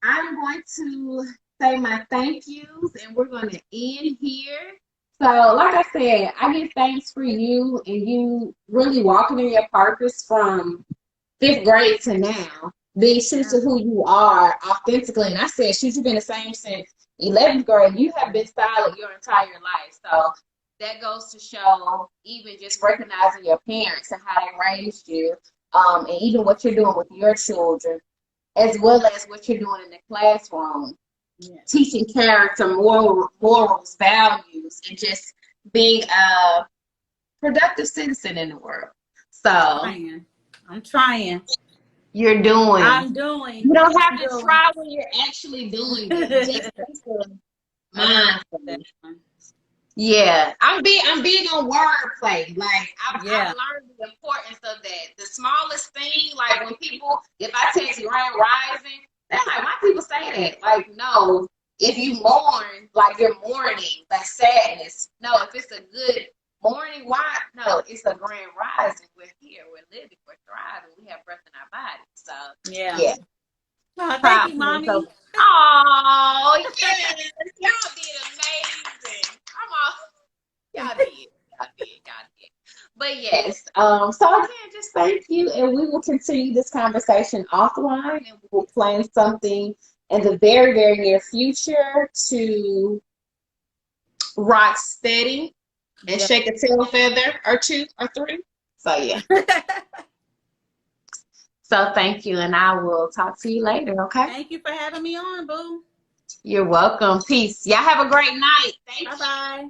I'm going to say my thank yous and we're going to end here. So, like I said, I give thanks for you and you really walking in your purpose from 5th grade to now, being true to who you are authentically. And I said, shoot, you've been the same since 11th grade. You have been solid your entire life. So that goes to show even just recognizing your parents and how they raised you, and even what you're doing with your children, as well as what you're doing in the classroom, teaching character, morals, values, and just being a productive citizen in the world. So I'm trying. You're doing. I'm doing. You don't have to try when you're actually doing it. Just mindful. Yeah, I'm big on wordplay. Like I've learned the importance of that. The smallest thing, like when people, if I text Grand Rising, they're like, why people say that? Like, no, if you mourn, like you're mourning, like sadness. No, if it's a good morning, why? No, it's a grand rising. We're here, we're living, we're thriving, we have breath in our body. So yeah. Oh, thank you, Mommy. Oh, yes. Y'all did amazing. Come on. Y'all did. But yes. So again, just thank you. And we will continue this conversation offline and we will plan something in the very, very near future to rock steady and shake a tail feather or 2 or 3. So yeah. So thank you, and I will talk to you later, okay? Thank you for having me on, boo. You're welcome. Peace. Y'all have a great night. Thank you. Bye-bye.